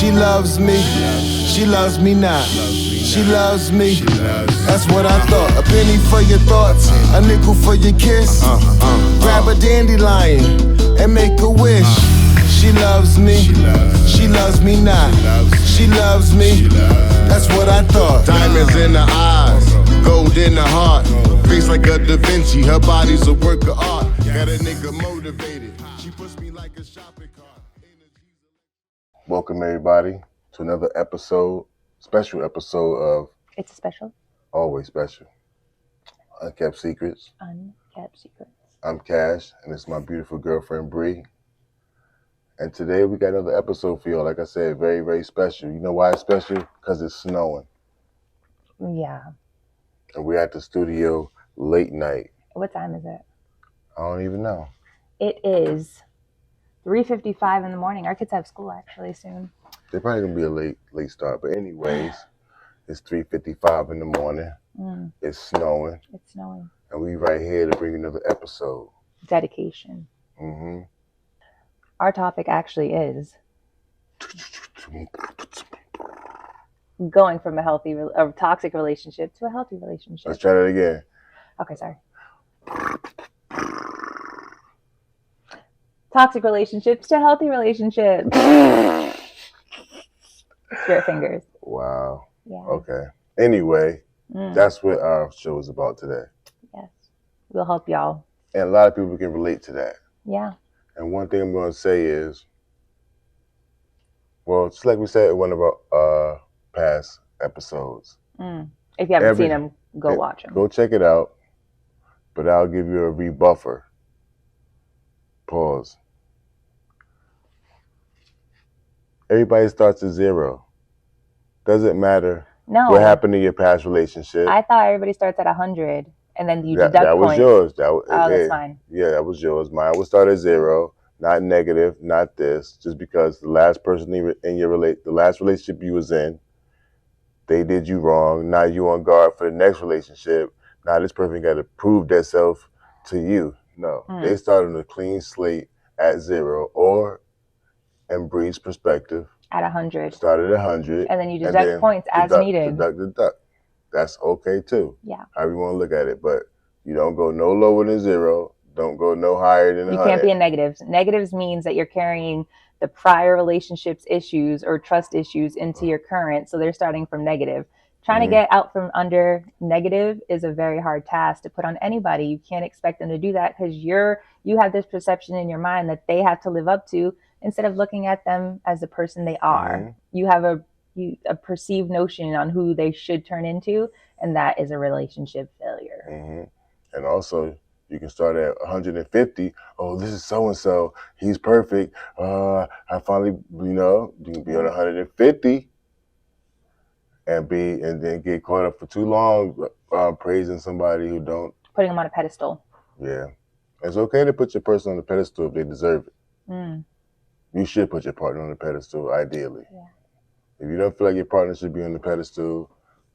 She loves me. She loves me not. She loves me. That's what I thought. A penny for your thoughts, a nickel for your kiss. Grab a dandelion and make a wish. She loves me. She loves me not. She loves me. That's what I thought. Diamonds in the eyes, gold in the heart. Face like a Da Vinci, her body's a work of art. Got a nigga motivated. She puts me like a shopping cart. Welcome everybody to another episode, special episode of It's a special. Always Special. Unkept Secrets. Unkept Secrets. I'm Cash, and it's my beautiful girlfriend Bree. And today we got another episode for y'all. Like I said, very, very special. You know why it's special? Because it's snowing. Yeah. And we're at the studio late night. What time is it? I don't even know. It is 3:55 in the morning. Our kids have school actually soon. They're probably gonna be a late start, but anyways, it's 3:55 in the morning. It's snowing. It's snowing. And we right here to bring another episode. Dedication. Mm-hmm. Our topic actually is going from a toxic relationship to a healthy relationship. Let's try that again. Okay, sorry. Toxic relationships to healthy relationships. Spirit fingers. Wow. Yeah. Okay. Anyway, that's what our show is about today. Yes. We'll help y'all. And a lot of people can relate to that. Yeah. And one thing I'm going to say is, well, just like we said in one of our past episodes. If you haven't seen them, go watch them. Go check it out. But I'll give you a rebuffer. Pause. Everybody starts at zero. Doesn't matter what happened in your past relationship. I thought everybody starts at 100, and then you deduct points. That was yours. That's fine. Yeah, that was yours. Mine would start at zero. Not negative, not this. Just because the last person the last relationship you was in, they did you wrong. Now you on guard for the next relationship. Now this person got to prove themselves to you. No, they started on a clean slate at zero, or in Bree's perspective, at 100. Started at 100. And then you deduct points as needed. Deduct. That's okay too. Yeah. However you want to look at it. But you don't go no lower than zero. Don't go no higher than 100. You can't be in negatives. Negatives means that you're carrying the prior relationships issues or trust issues into your current. So they're starting from negative. Trying to get out from under negative is a very hard task to put on anybody. You can't expect them to do that because you have this perception in your mind that they have to live up to instead of looking at them as the person they are. You have a perceived notion on who they should turn into, and that is a relationship failure. And also, you can start at 150. Oh, this is so-and-so. He's perfect. I finally, you can be on 150. And then get caught up for too long praising somebody who don't. Putting them on a pedestal. Yeah. It's okay to put your person on the pedestal if they deserve it. You should put your partner on the pedestal, ideally. Yeah. If you don't feel like your partner should be on the pedestal,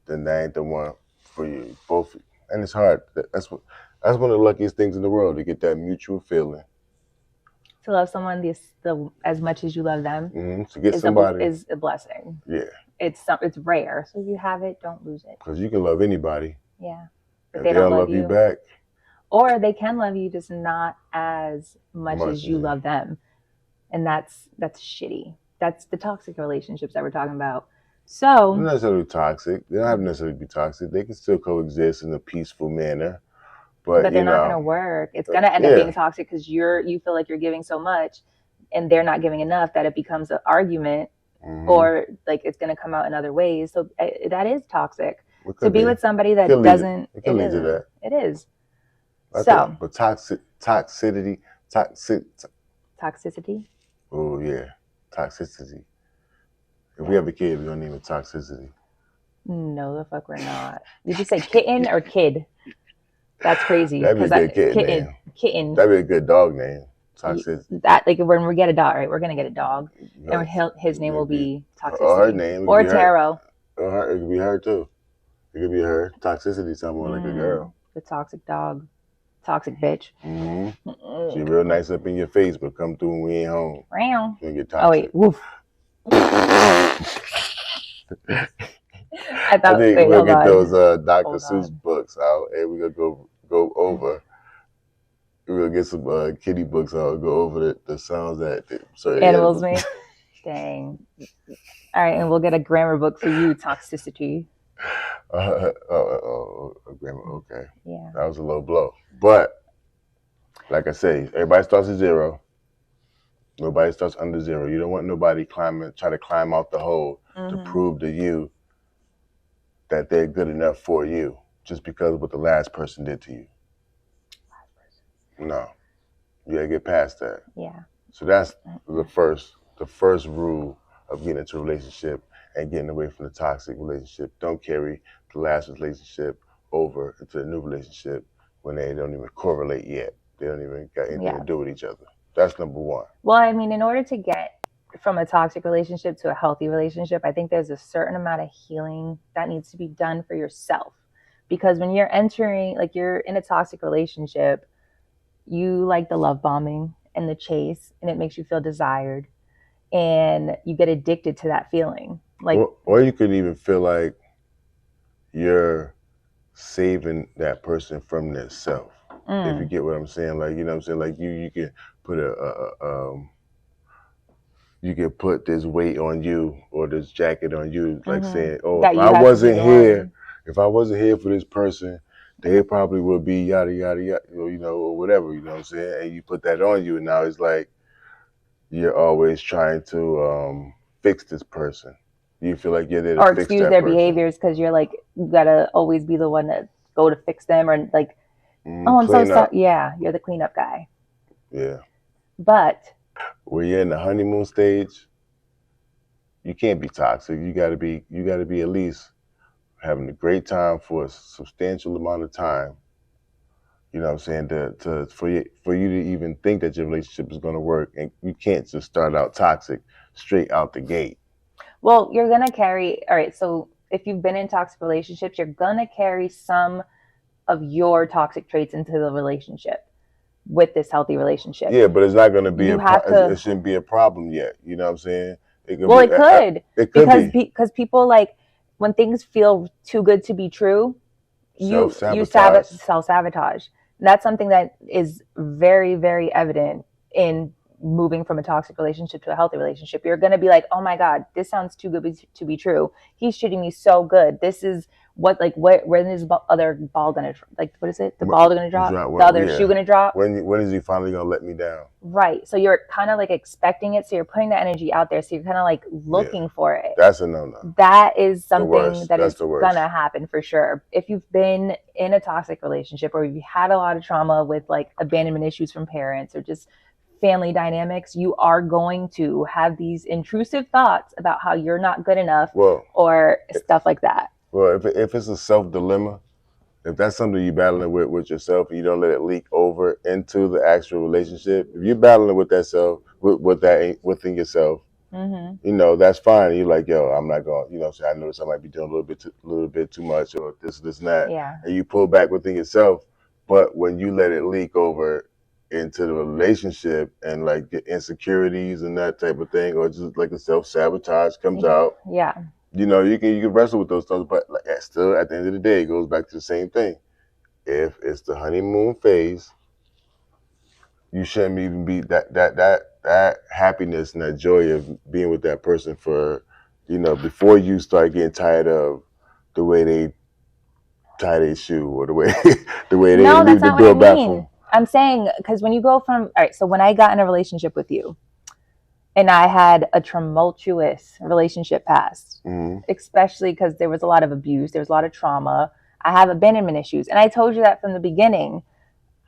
then that ain't the one for you. Both. And it's hard. That's one of the luckiest things in the world, to get that mutual feeling. To love someone as much as you love them to get somebody is a blessing. Yeah. It's rare. So if you have it, don't lose it. Because you can love anybody. Yeah. But they don't love you back. Or they can love you, just not as much as you love them. And that's shitty. That's the toxic relationships that we're talking about. So they're not necessarily toxic. They don't have to necessarily be toxic. They can still coexist in a peaceful manner. But they're not going to work. It's going to end up being toxic because you feel like you're giving so much and they're not giving enough that it becomes an argument. Or like it's going to come out in other ways. So that is toxic. To be with somebody that doesn't. It can lead to that. It is. But toxicity. Toxicity? Oh, yeah. Toxicity. If we have a kid, we don't name it toxicity. No, the fuck we're not. Did you say kitten or kid? That's crazy. That'd be a good name. Kitten. That'd be a good dog name. Toxicity. That, like, when we get a dog, right? We're gonna get a dog, and his name will be Toxicity. Or her name. Or Taro. Or it could be her too. It could be her. Toxicity, someone like a girl. The toxic dog. Toxic bitch. She real nice up in your face, but come through when we ain't home. Round. You get toxic. Oh wait, woof. I thought, think wait, we'll hold get those on. Dr. Hold Seuss on. books out, and we're gonna go over. We're gonna get some kitty books out and go over the sounds that certain Animals animals. make. Dang. All right, and we'll get a grammar book for you, toxicity. Grammar. Okay, Yeah. that was a low blow, but like I say, everybody starts at zero. Nobody starts under zero. You don't want nobody try to climb out the hole to prove to you that they're good enough for you just because of what the last person did to you. No, you gotta get past that. Yeah. So that's the first rule of getting into a relationship and getting away from the toxic relationship. Don't carry the last relationship over into a new relationship when they don't even correlate yet. They don't even got anything to do with each other. That's number one. Well, I mean, in order to get from a toxic relationship to a healthy relationship, I think there's a certain amount of healing that needs to be done for yourself. Because when you're entering, like you're in a toxic relationship, you like the love bombing and the chase, and it makes you feel desired, and you get addicted to that feeling. Like, or you could even feel like you're saving that person from their self. If you get what I'm saying, like, you know what I'm saying, like you can put you can put this weight on you or this jacket on you, like saying, "Oh, that if you I have to be wasn't the here, one. if I wasn't here for this person, they probably would be yada yada yada, you know, or whatever." You know what I'm saying? And you put that on you, and now it's like you're always trying to fix this person. You feel like you're there to Or fix excuse that their person. behaviors because you're like, you gotta always be the one to go to fix them, or like, oh, I'm so Clean sorry. up. Yeah, you're the cleanup guy. Yeah. But When you're in the honeymoon stage, you can't be toxic. You gotta be at least having a great time for a substantial amount of time. You know what I'm saying? For you to even think that your relationship is gonna work, and you can't just start out toxic straight out the gate. well, you're gonna carry. All right, so if you've been in toxic relationships, you're gonna carry some of your toxic traits into the relationship with this healthy relationship. Yeah, but it's not gonna be You have to. it shouldn't be a problem yet. You know what I'm saying? It could Well, be. it could. It could be. Because people, like, when things feel too good to be true, you Self-sabotage. self-sabotage. That's something that is very, very evident in moving from a toxic relationship to a healthy relationship. You're going to be like, oh my God, this sounds too good to be true. He's treating me so good. This is when is the other ball gonna, like, what is it, the ball gonna drop, the other shoe gonna drop? When is he finally gonna let me down? Right. So you're kind of like expecting it, so you're putting that energy out there, so you're kind of like looking for it. That's a no-no. That is something that That's is gonna happen for sure. If you've been in a toxic relationship, or you've had a lot of trauma with like abandonment issues from parents or just family dynamics, you are going to have these intrusive thoughts about how you're not good enough, or stuff like that. Well, if it's a self dilemma, if that's something you're battling with yourself, and you don't let it leak over into the actual relationship, if you're battling with that self, with that within yourself, you know, that's fine. You're like, yo, I'm not going. You know, I notice I might be doing a little bit too much, or this, and that. Yeah. And you pull back within yourself. But when you let it leak over into the relationship, and like the insecurities and that type of thing, or just like the self-sabotage comes out. Yeah. You know, you can wrestle with those things, but like, still at the end of the day, it goes back to the same thing. If it's the honeymoon phase, you shouldn't even be that happiness and that joy of being with that person for, you know, before you start getting tired of the way they tie their shoe, or the way they leave the door back for them. I'm saying, because when you go from, all right, so when I got in a relationship with you, and I had a tumultuous relationship past, especially because there was a lot of abuse, there was a lot of trauma. I have abandonment issues, and I told you that from the beginning.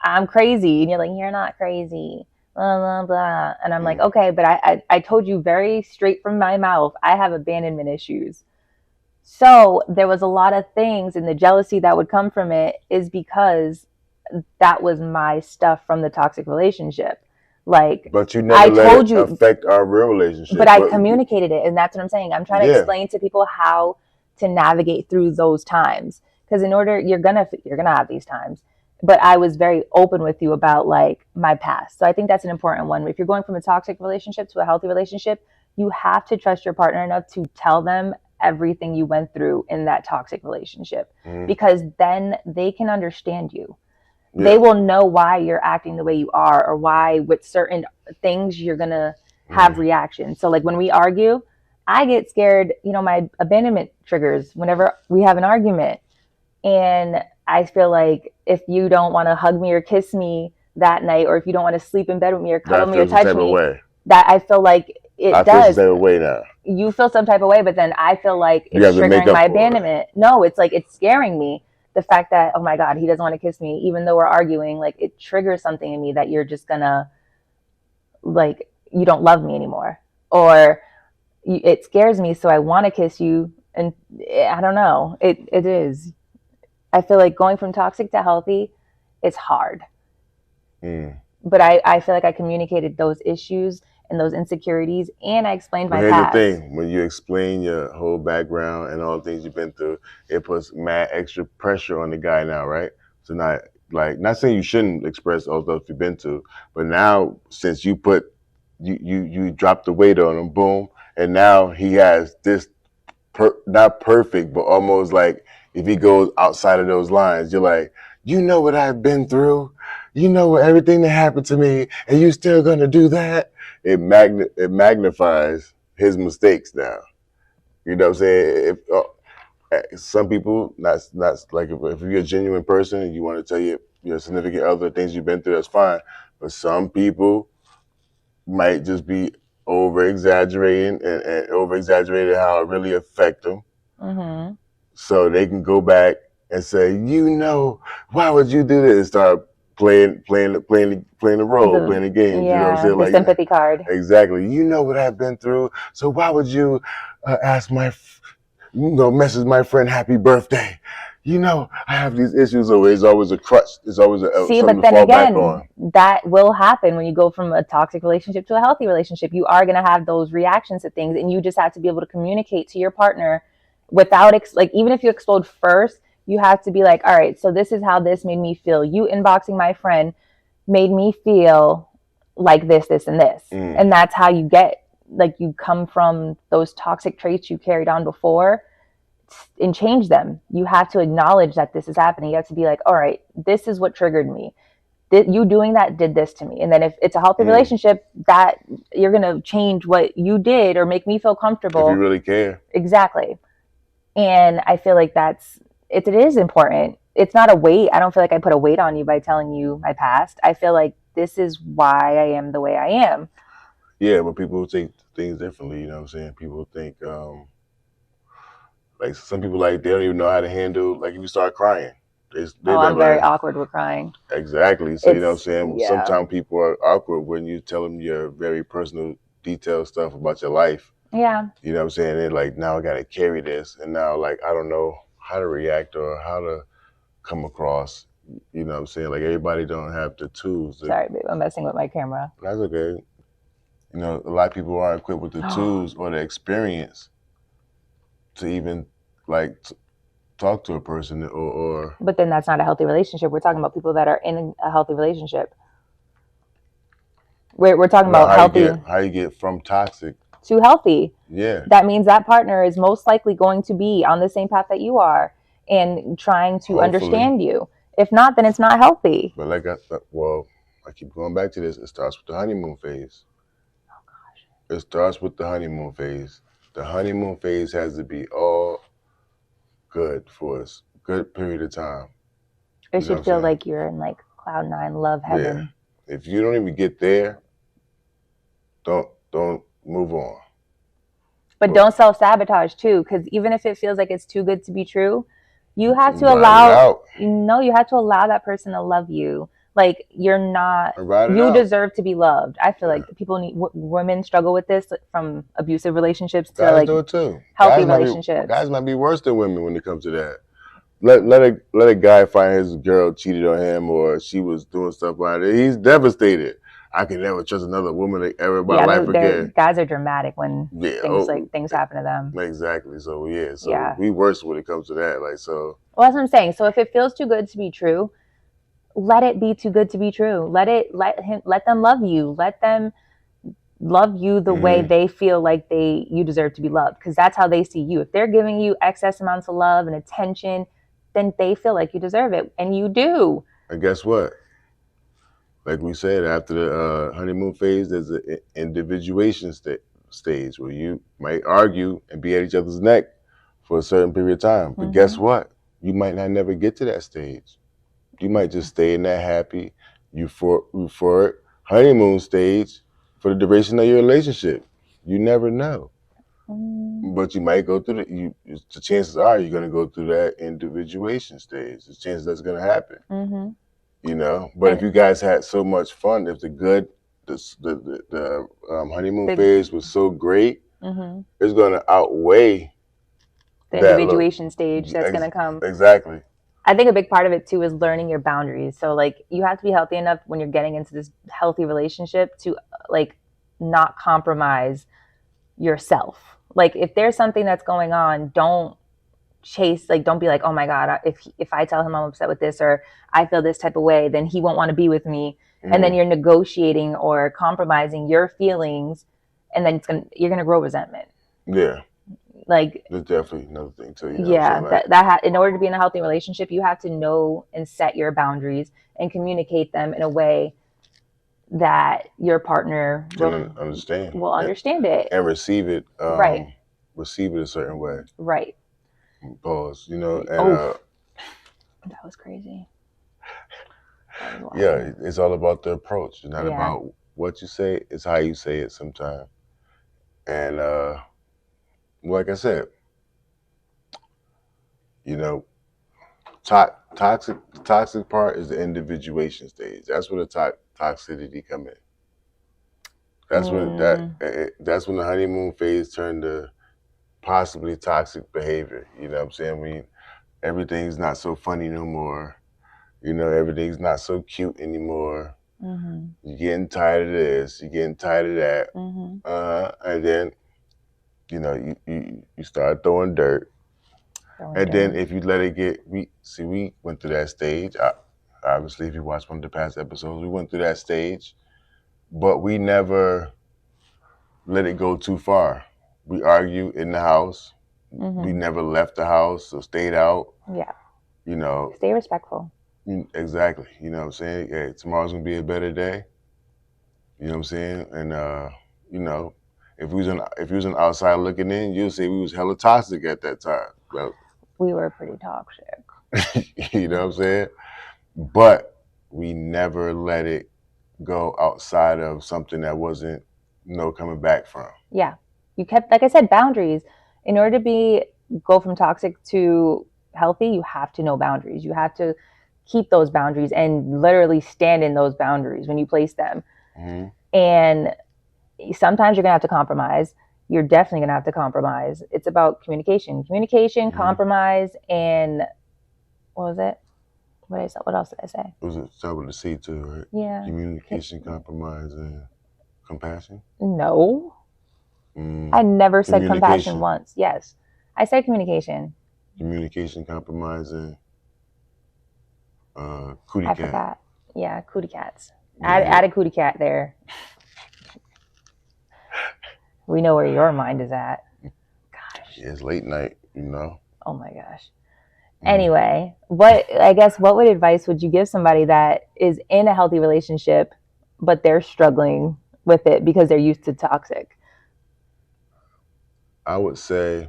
I'm crazy, and you're like, you're not crazy, blah blah blah, and I'm like, okay, but I told you very straight from my mouth, I have abandonment issues. So there was a lot of things, and the jealousy that would come from it is because that was my stuff from the toxic relationship. Like, but you never let it affect our real relationship. But I communicated it, and that's what I'm saying. I'm trying to explain to people how to navigate through those times, because in order, you're gonna have these times. But I was very open with you about like my past. So I think that's an important one. If you're going from a toxic relationship to a healthy relationship, you have to trust your partner enough to tell them everything you went through in that toxic relationship, because then they can understand you. They will know why you're acting the way you are, or why with certain things you're going to have reactions. So like when we argue, I get scared, my abandonment triggers whenever we have an argument. And I feel like if you don't want to hug me or kiss me that night, or if you don't want to sleep in bed with me or cuddle me or touch me, that I feel like it does. Feel some type of way now. You feel some type of way, but then I feel like it's triggering my abandonment. No, it's like it's scaring me. The fact that, oh my God, he doesn't want to kiss me, even though we're arguing, like it triggers something in me that you're just gonna, like, you don't love me anymore. Or it scares me, so I want to kiss you. And I don't know. It is. I feel like going from toxic to healthy is hard. But I feel like I communicated those issues and those insecurities, and I explained my past. Here's the thing: when you explain your whole background and all the things you've been through, it puts mad extra pressure on the guy now, right? So not saying you shouldn't express all the stuff you've been through, but now since you dropped the weight on him, boom, and now he has this not perfect, but almost like if he goes outside of those lines, you're like, you know what I've been through, you know everything that happened to me, and you still gonna do that? It magnifies his mistakes now. You know what I'm saying? If some people, not like if you're a genuine person and you want to tell your significant other things you've been through, that's fine. But some people might just be over exaggerating and over exaggerating how it really affect them. So they can go back and say, why would you do this? Start playing the role, playing the game. Yeah, you know what I'm saying? The sympathy card. Exactly. You know what I've been through. So why would you ask message my friend happy birthday? I have these issues. So it's always a crutch. It's always something to fall back on. That will happen when you go from a toxic relationship to a healthy relationship. You are going to have those reactions to things, and you just have to be able to communicate to your partner without even if you explode first, you have to be like, all right, so this is how this made me feel. You inboxing my friend made me feel like this, and this. And that's how you get, like, you come from those toxic traits you carried on before and change them. You have to acknowledge that this is happening. You have to be like, all right, this is what triggered me. You doing that did this to me. And then if it's a healthy relationship, that you're going to change what you did or make me feel comfortable. If you really care. Exactly. And I feel like it is important. It's not a weight. I don't feel like I put a weight on you by telling you my past. I feel like this is why I am the way I am. Yeah, but people take things differently, you know what I'm saying? People think, like some people, like, they don't even know how to handle, like, if you start crying. I'm very awkward with crying. Exactly. So, you know what I'm saying? Yeah. Sometimes people are awkward when you tell them your very personal, detailed stuff about your life. Yeah. You know what I'm saying? They're like, now I got to carry this. And now, like, I don't know how to react or how to come across. You know what I'm saying? Like, everybody don't have the tools. Sorry, babe. I'm messing with my camera. That's okay. A lot of people aren't equipped with the tools or the experience to even, like, talk to a person or. But then that's not a healthy relationship. We're talking about people that are in a healthy relationship. We're talking about healthy. How you get from toxic to healthy. Yeah. That means that partner is most likely going to be on the same path that you are and trying to understand you. If not, then it's not healthy. But I keep going back to this. It starts with the honeymoon phase. Oh gosh. It starts with the honeymoon phase. The honeymoon phase has to be all good for us. Good period of time. It should feel like you're in, like, cloud nine, love heaven. Yeah. If you don't even get there, don't move on. But don't self-sabotage too, because even if it feels like it's too good to be true, you have to allow that person to love you. Like, you're not, you deserve to be loved. I feel like women struggle with this, from abusive relationships to guys do it too. Healthy relationships. Guys might be worse than women when it comes to that. Let a guy find his girl cheated on him or she was doing stuff about it. He's devastated. I can never trust another woman ever in my life again. Guys are dramatic when things happen to them. Exactly. So we worse when it comes to that. Like, so. Well, that's what I'm saying. So if it feels too good to be true, let it be too good to be true. Let them love you. Let them love you the way they feel like you deserve to be loved, because that's how they see you. If they're giving you excess amounts of love and attention, then they feel like you deserve it, and you do. And guess what? Like we said, after the honeymoon phase, there's an individuation stage where you might argue and be at each other's neck for a certain period of time. But guess what? You might not never get to that stage. You might just stay in that happy, euphoric honeymoon stage for the duration of your relationship. You never know. But you might go through the chances are you're going to go through that individuation stage. The chances that's going to happen. You know, but if you guys had so much fun, if the honeymoon phase was so great, it's going to outweigh the individuation stage that's going to come. Exactly. I think a big part of it too is learning your boundaries. So like you have to be healthy enough when you're getting into this healthy relationship to like not compromise yourself. Like if there's something that's going on, don't be like, oh my God, if I tell him I'm upset with this or I feel this type of way, then he won't want to be with me. And then you're negotiating or compromising your feelings, and then you're gonna grow resentment. Yeah. Like there's definitely another thing too. In order to be in a healthy relationship, you have to know and set your boundaries and communicate them in a way that your partner will understand it and receive it. Right. Receive it a certain way. Right. Pause. And that was crazy. Yeah, it's all about the approach. It's not about what you say, it's how you say it sometimes. And like I said, you know, toxic part is the individuation stage. That's where the toxicity come in. That's when that's when the honeymoon phase turned to possibly toxic behavior. You know what I'm saying? I mean, everything's not so funny no more. You know, everything's not so cute anymore. You're getting tired of this. You're getting tired of that. And then, you know, you start throwing dirt. Then if you let it get, we went through that stage. Obviously, if you watch one of the past episodes, we went through that stage, but we never let it go too far. We argue in the house. We never left the house or stayed out. Yeah. You know. Stay respectful. Exactly. You know what I'm saying? Hey, tomorrow's gonna be a better day. You know what I'm saying? And you know, if we was on outside looking in, you'll say we was hella toxic at that time. Well, we were pretty toxic. You know what I'm saying? But we never let it go outside of something that wasn't no coming back from. Yeah. You kept, like I said, boundaries. In order to go from toxic to healthy, you have to know boundaries. You have to keep those boundaries and literally stand in those boundaries when you place them. And sometimes you're going to have to compromise. You're definitely going to have to compromise. It's about communication, compromise, and what was it? What else did I say? It was start with the C too, right? Yeah. Communication, compromise, and compassion? No. I never said compassion once. Yes. I said communication. Communication, compromise, and cootie cat. I forgot. Yeah, cootie cats. Add a cootie cat there. We know where your mind is at. Gosh. Yeah, it's late night, you know. Oh my gosh. Anyway, what advice would you give somebody that is in a healthy relationship, but they're struggling with it because they're used to toxic? I would say,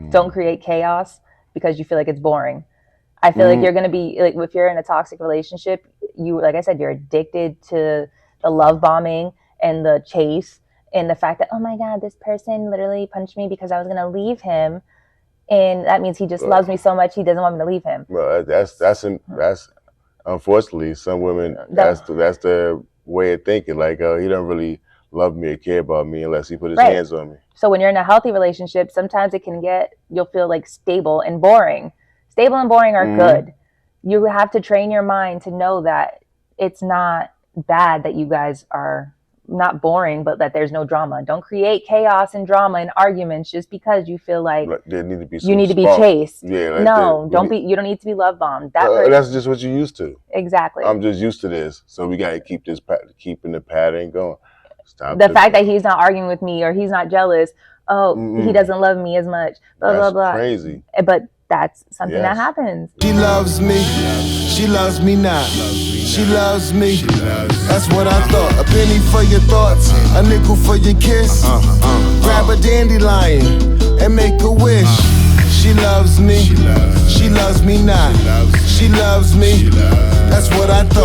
don't create chaos because you feel like it's boring. I feel like you're going to be like, if you're in a toxic relationship, like I said, you're addicted to the love bombing and the chase and the fact that, oh my God, this person literally punched me because I was going to leave him. And that means he just loves me so much, he doesn't want me to leave him. Well, that's unfortunately, some women, that's their way of thinking. Like, he don't really love me or care about me unless he put his hands on me. So when you're in a healthy relationship, sometimes you'll feel like stable and boring. Stable and boring are good. You have to train your mind to know that it's not bad that you guys are not boring, but that there's no drama. Don't create chaos and drama and arguments just because you feel like there need to be you need to be spark. chased. Yeah, like no, you don't need to be love bombed. That's just what you're used to. Exactly. I'm just used to this, so we gotta keeping the pattern going. Stop the fact that he's not arguing with me or he's not jealous. Oh, he doesn't love me as much. Blah that's blah blah. Crazy. But that's something that happens. She loves me. She loves me not. She loves me. That's what I thought. A penny for your thoughts, a nickel for your kiss. Grab a dandelion and make a wish. She loves me. She loves me not. She loves me. That's what I thought.